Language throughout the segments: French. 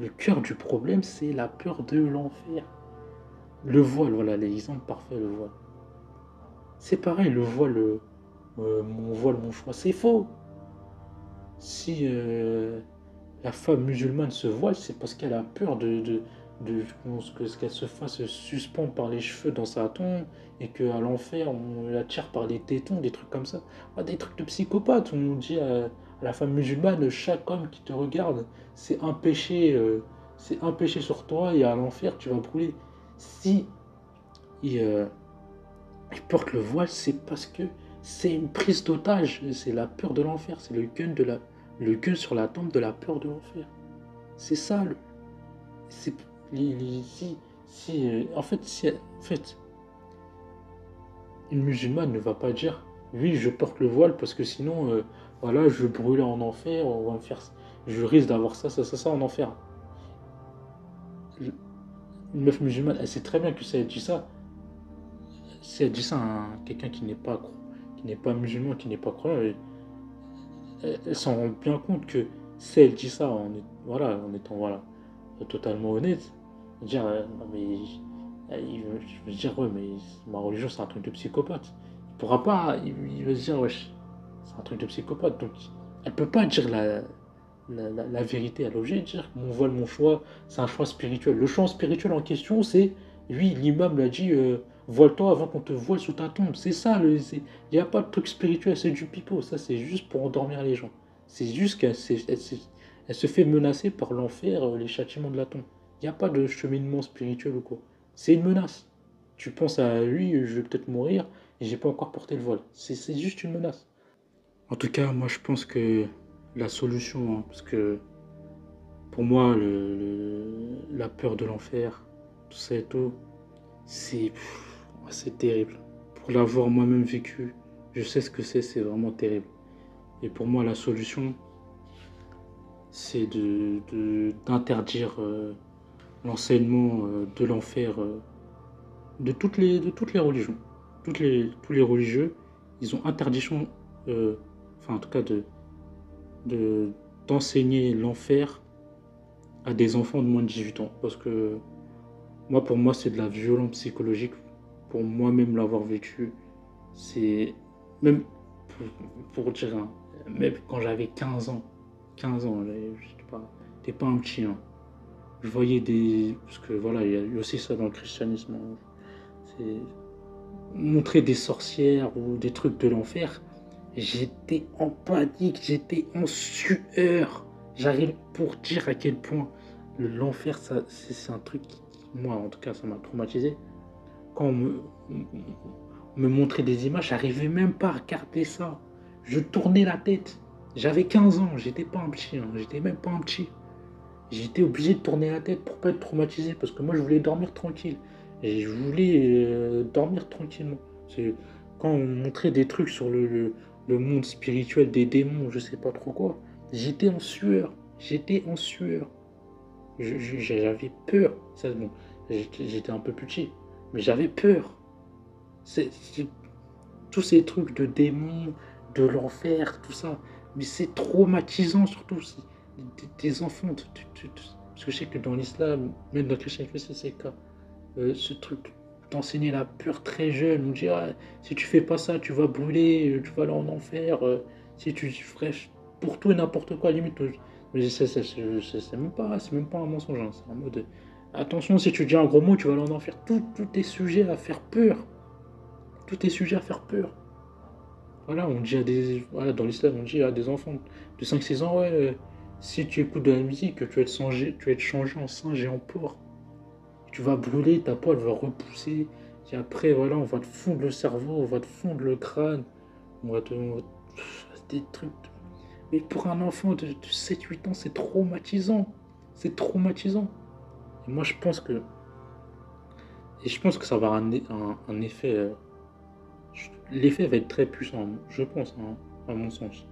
Le cœur du problème, c'est la peur de l'enfer. Le voile, voilà, l'exemple parfait, le voile. C'est pareil, le voile, mon voile, mon choix, c'est faux. Si la femme musulmane se voile, c'est parce qu'elle a peur qu'elle se fasse suspendre par les cheveux dans sa tombe et qu'à l'enfer, on la tire par les tétons, des trucs comme ça. Ah, des trucs de psychopathe. On dit à la femme musulmane, chaque homme qui te regarde, c'est un péché sur toi et à l'enfer, tu vas brûler. Si il, euh, il porte le voile, c'est parce que c'est une prise d'otage, c'est la peur de l'enfer, c'est le gun sur la tombe de la peur de l'enfer. C'est ça. C'est, en fait, une musulmane ne va pas dire, oui, je porte le voile parce que sinon, voilà, je vais brûler en enfer, on va me faire, je risque d'avoir ça en enfer. Une meuf musulmane, elle sait très bien que si elle dit ça, si elle dit ça à quelqu'un qui n'est pas musulman, qui n'est pas croyant, elle s'en rend bien compte que si elle dit ça voilà, en étant voilà, totalement honnête, dire non mais je veux dire ouais mais ma religion c'est un truc de psychopathe. Il pourra pas, il va se dire wesh c'est un truc de psychopathe donc elle peut pas dire la vérité à l'objet, dire mon voile mon choix c'est un choix spirituel. Le choix spirituel en question c'est oui l'imam l'a dit voile-toi avant qu'on te voile sous ta tombe. C'est ça il n'y a pas de truc spirituel, c'est du pipeau, ça c'est juste pour endormir les gens. C'est juste elle se fait menacer par l'enfer, les châtiments de la tombe. Il n'y a pas de cheminement spirituel ou quoi. C'est une menace. Tu penses à lui, je vais peut-être mourir et j'ai pas encore porté le voile. C'est juste une menace. En tout cas, moi je pense que la solution, hein, parce que pour moi, la peur de l'enfer, tout ça et tout, c'est terrible. Pour l'avoir moi-même vécu, je sais ce que c'est vraiment terrible. Et pour moi, la solution, c'est d'interdire l'enseignement de l'enfer de toutes les religions. Tous les religieux, ils ont interdiction, enfin en tout cas, d'enseigner l'enfer à des enfants de moins de 18 ans. Parce que moi, pour moi, c'est de la violence psychologique. Pour moi-même l'avoir vécu, c'est même pour dire, hein, même quand j'avais 15 ans, t'es pas un petit, hein. Je voyais des. Parce que voilà, il y a eu aussi ça dans le christianisme, hein. C'est montrer des sorcières ou des trucs de l'enfer. J'étais en panique, j'étais en sueur. J'arrive pour dire à quel point l'enfer, c'est un truc qui, moi en tout cas, ça m'a traumatisé. Quand me montrait des images, j'arrivais même pas à regarder ça. Je tournais la tête. J'avais 15 ans, j'étais pas un petit, hein, j'étais même pas un petit. J'étais obligé de tourner la tête pour pas être traumatisé parce que moi je voulais dormir tranquille. Et je voulais dormir tranquillement. C'est quand on montrait des trucs sur le monde spirituel des démons, je sais pas trop quoi, j'étais en sueur. J'étais en sueur. J'avais peur. Ça, bon, j'étais un peu petit, mais j'avais peur. C'est tous ces trucs de démons, de l'enfer, tout ça. Mais c'est traumatisant surtout. Des enfants. Parce que je sais que dans l'islam, même dans le christianisme, c'est le cas. Ce truc d'enseigner la peur très jeune, nous dire ah, si tu fais pas ça, tu vas brûler, tu vas aller en enfer. Si tu ferais pour tout et n'importe quoi, limite. Mais c'est même pas un mensonge. Hein, c'est en mode attention, si tu dis un gros mot, tu vas aller en enfer. Tout est sujet à faire peur. Tout est sujet à faire peur. Voilà, on dit à des. Voilà, dans l'islam, on dit à des enfants de 5 6 ans, ouais, si tu écoutes de la musique, tu vas être changé en singe et en porc. Tu vas brûler, ta peau elle va repousser. Et après, voilà, on va te fondre le cerveau, on va te fondre le crâne, on va des trucs. Mais pour un enfant de 7 8 ans, c'est traumatisant. C'est traumatisant. Et moi, je pense que. Et je pense que ça va avoir un effet. L'effet va être très puissant, je pense, hein, à mon sens.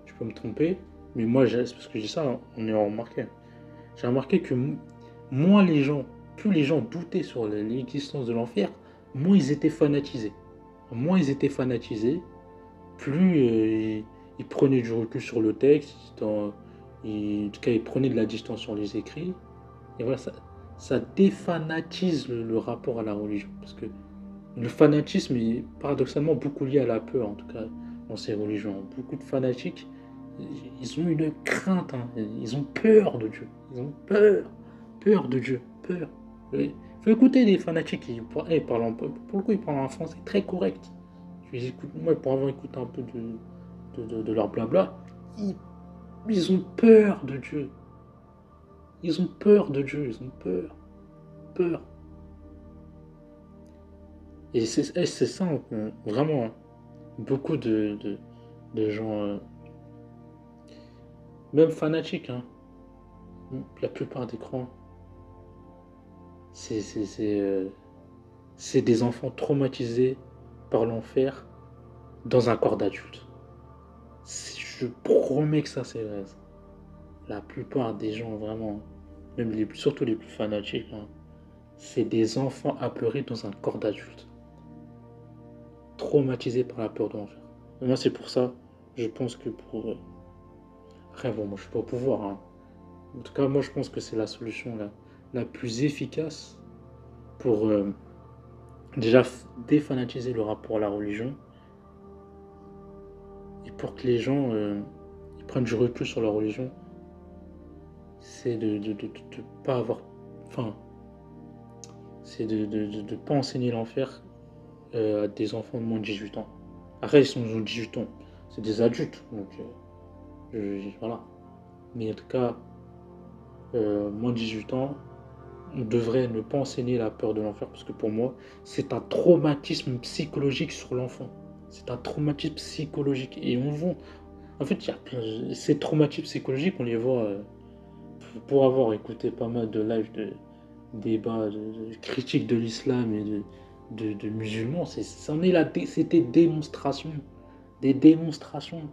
Je peux me tromper, mais moi, c'est parce que je dis ça, on est remarqué. J'ai remarqué que moins les gens, plus les gens doutaient sur l'existence de l'enfer, moins ils étaient fanatisés. Moins ils étaient fanatisés, plus ils prenaient du recul sur le texte, en tout cas ils prenaient de la distance sur les écrits, Et voilà, ça défanatise le rapport à la religion. Parce que le fanatisme est paradoxalement beaucoup lié à la peur, en tout cas dans ces religions. Beaucoup de fanatiques, ils ont une crainte, hein. Ils ont peur de Dieu. Ils ont peur de Dieu, peur. Il faut écouter des fanatiques qui parlent pour le coup, ils parlent en français très correct. Moi, pour avoir écouté un peu de leur blabla, ils, ils ont peur de Dieu. Ils ont peur de Dieu, ils ont peur. Et c'est ça, vraiment, hein. Beaucoup de gens, même fanatiques, hein, la plupart des grands, c'est c'est- c'est, euh, c'est des enfants traumatisés par l'enfer dans un corps d'adulte. Je promets que ça, c'est vrai. La plupart des gens, vraiment, même surtout les plus fanatiques, hein, c'est des enfants apeurés dans un corps d'adulte, traumatisés par la peur de l'enfer. Et moi, c'est pour ça, je pense que pour... Après, bon, moi, je suis pas au pouvoir, hein. En tout cas, moi, je pense que c'est la solution la plus efficace pour déjà défanatiser le rapport à la religion et pour que les gens ils prennent du recul sur la religion, c'est de pas avoir... Enfin, c'est de pas enseigner l'enfer à des enfants de moins de 18 ans. Après, ils sont de 18 ans. C'est des adultes, donc voilà. Mais en tout cas, moins de 18 ans, on devrait ne pas enseigner la peur de l'enfer parce que pour moi, c'est un traumatisme psychologique sur l'enfant. C'est un traumatisme psychologique. Et on voit, en fait, il y a ces traumatismes psychologiques, on les voit pour avoir écouté pas mal de lives de débats, de critiques de l'islam et de musulmans. C'était des démonstrations.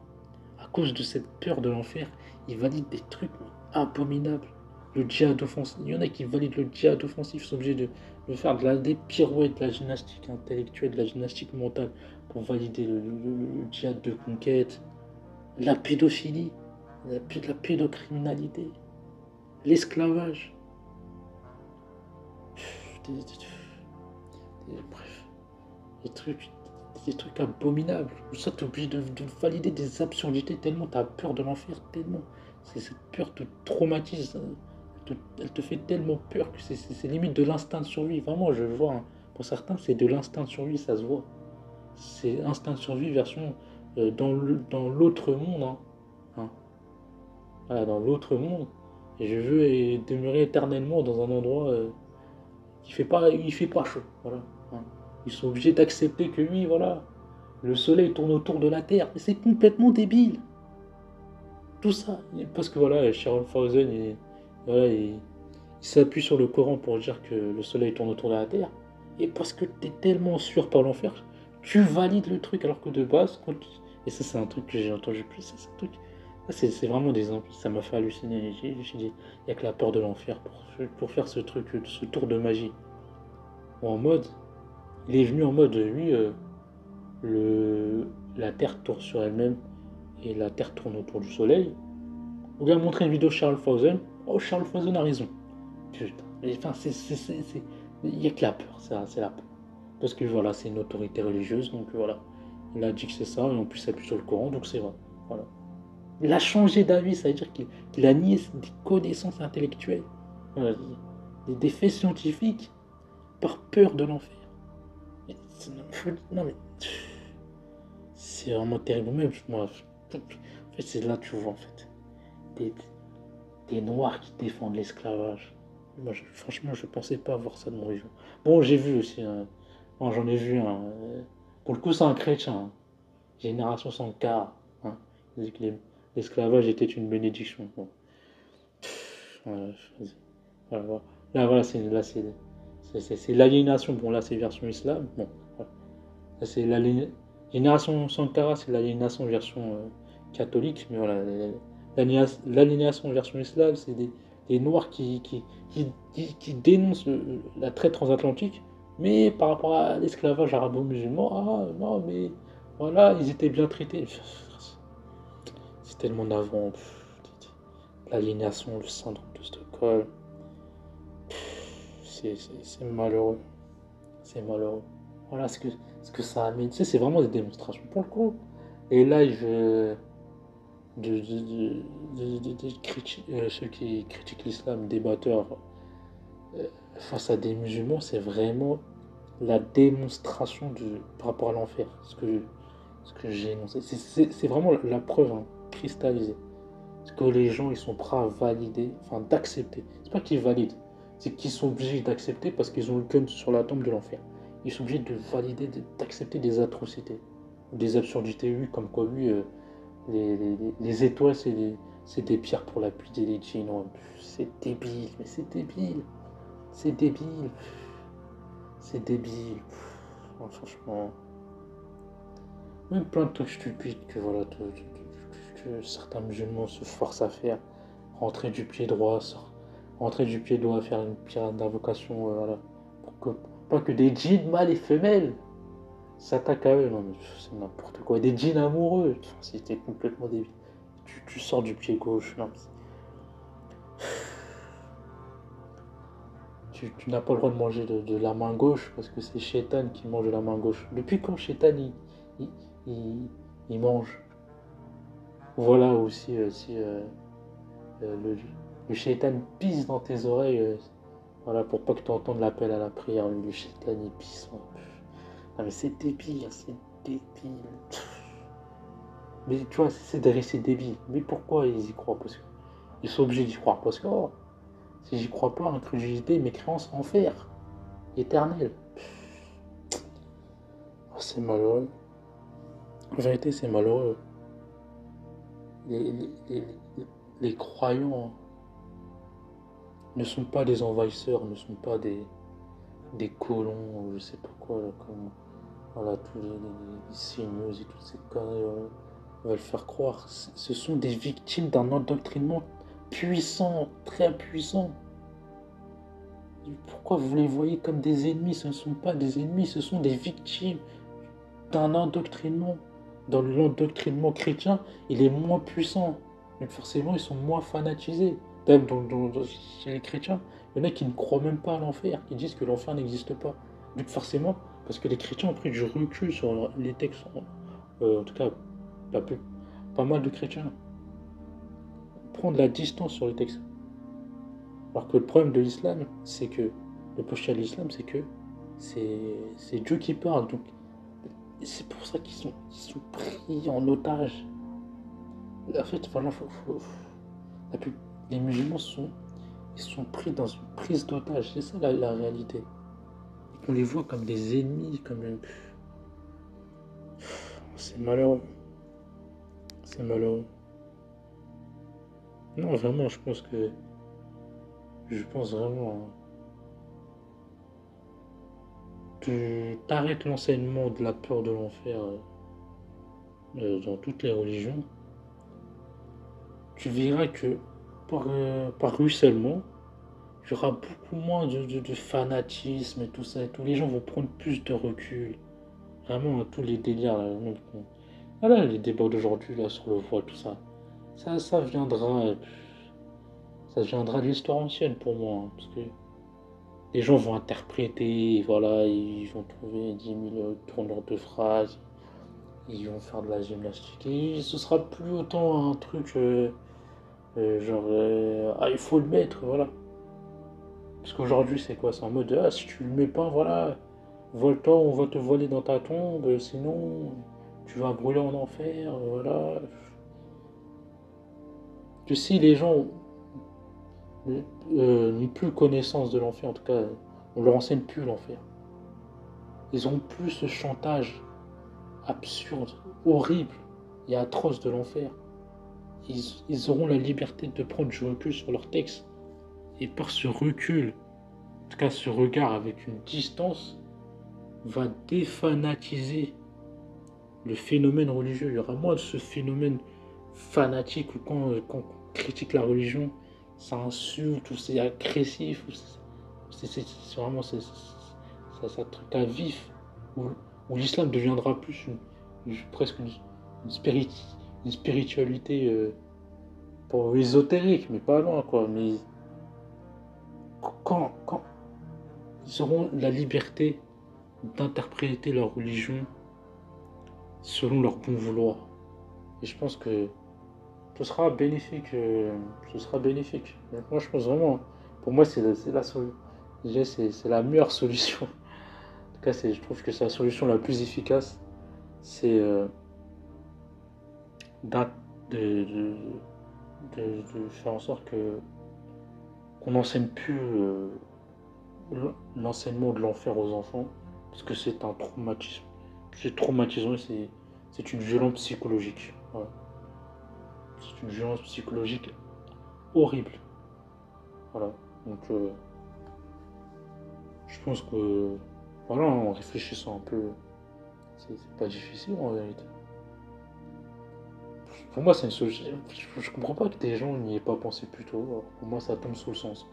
À cause de cette peur de l'enfer, ils valident des trucs abominables. Le djihad offensif, il y en a qui valident le djihad offensif, ils sont obligés de faire des pirouettes, de la gymnastique intellectuelle, de la gymnastique mentale pour valider le djihad de conquête, la pédophilie, la pédocriminalité, l'esclavage. Bref, des trucs, des trucs abominables. Ça, t'es obligé de valider des absurdités tellement t'as peur de l'enfer, tellement. Cette peur te traumatise, hein. Elle te fait tellement peur que c'est limite de l'instinct de survie. Vraiment, je vois, hein. Pour certains, c'est de l'instinct de survie, ça se voit. C'est instinct de survie version dans l'autre monde, hein. Hein. Voilà, dans l'autre monde. Et je veux demeurer éternellement dans un endroit il fait pas chaud. Voilà. Hein. Ils sont obligés d'accepter que oui, voilà, le soleil tourne autour de la Terre. Mais c'est complètement débile. Tout ça. Parce que voilà, Sharon Fausen, voilà, il s'appuie sur le Coran pour dire que le soleil tourne autour de la Terre. Et parce que tu es tellement sûr par l'enfer, tu valides le truc. Alors que de base, et ça, c'est un truc que j'ai entendu plus. C'est un truc. C'est vraiment des. Ça m'a fait halluciner. Je me suis dit, il n'y a que la peur de l'enfer pour faire ce truc, ce tour de magie. Ou en mode, il est venu en mode, oui, le, la Terre tourne sur elle-même et la Terre tourne autour du Soleil. On lui a montré une vidéo de Charles Fausen. Oh, Charles Fausen a raison. Putain. Enfin, il n'y a que la peur, c'est la peur. Parce que voilà, c'est une autorité religieuse, donc voilà. Il a dit que c'est ça, et en plus, il s'appuie sur le Coran, donc c'est vrai. Voilà. Il a changé d'avis, ça veut dire qu'il a nié des connaissances intellectuelles, voilà, des faits scientifiques, par peur de l'enfer. Non, mais c'est vraiment terrible. Même moi, en fait, c'est là que tu vois en fait des, des noirs qui défendent l'esclavage. Moi, franchement, je pensais pas voir ça de mon vivant. Bon, j'ai vu aussi, bon, j'en ai vu un. Pour le coup, c'est un chrétien, hein. Génération sans quart. Hein. Il dit que l'esclavage était une bénédiction. Bon. Voilà, voilà, voilà. Là, voilà, c'est l'aliénation. Bon, là, c'est version islam. Bon, voilà. Là, c'est l'aliénation Sankara, c'est l'aliénation version catholique. Mais voilà, l'aliénation version islam, c'est des noirs qui dénoncent la traite transatlantique. Mais par rapport à l'esclavage arabo-musulman, ah non, mais voilà, ils étaient bien traités. C'est tellement navrant. L'aliénation, le syndrome de Stockholm. c'est malheureux. C'est malheureux. Voilà ce que ça amène. Tu sais, c'est vraiment des démonstrations pour le coup. Et là, ceux qui critiquent l'islam, débatteurs euh, face à des musulmans, c'est vraiment la démonstration par rapport à l'enfer. Ce que j'ai énoncé. C'est vraiment la preuve hein, cristallisée. Ce que les gens ils sont prêts à valider, enfin d'accepter. C'est pas qu'ils valident, c'est qu'ils sont obligés d'accepter parce qu'ils ont le gun sur la tombe de l'enfer. Ils sont obligés de valider, d'accepter des atrocités, des absurdités, oui, comme quoi, oui, les étoiles, c'est des pierres pour lapider les djinns. Non, c'est débile, mais c'est débile. C'est débile. C'est débile. Non, franchement. Même plein de trucs stupides que, voilà, que certains musulmans se forcent à faire. Rentrer du pied droit, rentrer du pied droit, faire une prière d'invocation, voilà. Pour que, pas que des djinns mâles et femelles s'attaquent à eux. Non, mais c'est n'importe quoi. Des djinns amoureux. Enfin, c'était complètement débile. Tu sors du pied gauche. Non, tu n'as pas le droit de manger de la main gauche parce que c'est Shaitan qui mange de la main gauche. Depuis quand Shaitan il, il, il mange? Voilà aussi si le Shaitan pisse dans tes oreilles. Voilà, pour pas que tu entendes l'appel à la prière. Le Shaitan il pisse. Hein. Ah, mais c'est débile, c'est débile. Mais tu vois, c'est débile. Mais pourquoi ils y croient? Parce qu'ils sont obligés d'y croire. Parce que oh, si j'y crois pas, incrédulité, mécréance, enfer. Éternel. Oh, c'est malheureux. En vérité, c'est malheureux. Les, les, les, les croyants ne sont pas des envahisseurs, ne sont pas des colons, je sais pas quoi, là, comme voilà, tous les CNews et toutes ces conneries veulent faire croire. Ce sont des victimes d'un endoctrinement puissant, très puissant. Pourquoi vous les voyez comme des ennemis? Ce ne sont pas des ennemis, ce sont des victimes d'un endoctrinement. Dans l'endoctrinement chrétien, il est moins puissant. Donc forcément, ils sont moins fanatisés. Même chez les chrétiens, il y en a qui ne croient même pas à l'enfer, qui disent que l'enfer n'existe pas. Donc forcément, parce que les chrétiens ont pris du recul sur les textes, en tout cas, pas, pas mal de chrétiens prendre la distance sur les textes. Alors que le problème de l'islam, c'est que, le postulat de l'islam, c'est que c'est Dieu qui parle. Donc c'est pour ça ils sont pris en otage. En fait, voilà, les musulmans ils sont pris dans une prise d'otage. C'est ça la réalité. Et qu'on les voit comme des ennemis, comme c'est malheureux. C'est malheureux. Non, vraiment, je pense vraiment. Hein, tu t'arrêtes l'enseignement de la peur de l'enfer dans toutes les religions, tu verras que par ruissellement, il y aura beaucoup moins de fanatisme et tout ça. Et tous les gens vont prendre plus de recul. Vraiment, hein, tous les délires, là, voilà, les débats d'aujourd'hui là sur le voile, tout ça. Ça viendra de l'histoire ancienne pour moi. Hein, parce que les gens vont interpréter, voilà, ils vont trouver 10 000 tourneurs de phrases, ils vont faire de la gymnastique. Et ce sera plus autant un truc genre, ah, il faut le mettre, voilà. Parce qu'aujourd'hui, c'est quoi? C'est en mode, ah, si tu le mets pas, voilà, vole-toi, on va te voler dans ta tombe, sinon tu vas brûler en enfer, voilà. Que si les gens n'ont plus connaissance de l'enfer, en tout cas, on leur enseigne plus l'enfer. Ils ont plus ce chantage absurde, horrible et atroce de l'enfer. Ils auront la liberté de prendre du recul sur leur texte. Et par ce recul, en tout cas ce regard avec une distance, va défanatiser le phénomène religieux. Il y aura moins de ce phénomène fanatique où quand on critique la religion, ça insulte ou c'est agressif. C'est vraiment ça truc à vif. Où l'islam deviendra plus presque une spiritualité pour ésotérique, mais pas loin quoi. Mais quand, quand, ils auront la liberté d'interpréter leur religion selon leur bon vouloir. Et je pense que ce sera bénéfique. Ce sera bénéfique. Moi, je pense vraiment, pour moi, c'est la meilleure solution. En tout cas, je trouve que c'est la solution la plus efficace. C'est d'in- de, de, de faire en sorte que qu'on n'enseigne plus l'enseignement de l'enfer aux enfants, parce que c'est un traumatisme. C'est traumatisant, c'est une violence psychologique. Voilà. C'est une violence psychologique horrible. Voilà. Donc, je pense que, voilà, en réfléchissant un peu, c'est pas difficile en vérité. Pour moi, c'est une solution. Je comprends pas que des gens n'y aient pas pensé plus tôt. Alors, pour moi, ça tombe sous le sens.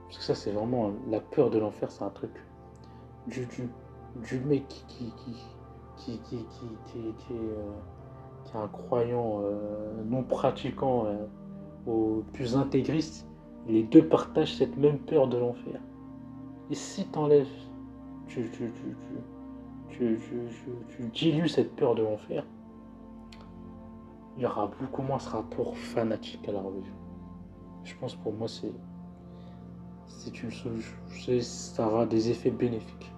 Parce que ça, c'est vraiment la peur de l'enfer, c'est un truc du, du, du mec qui est un croyant non pratiquant au plus intégriste. Les deux partagent cette même peur de l'enfer. Et si t'enlèves, tu, tu, tu, tu dilues cette peur de l'enfer, il y aura beaucoup moins ce rapport fanatique à la religion. Je pense pour moi, c'est une solution. Ça aura des effets bénéfiques.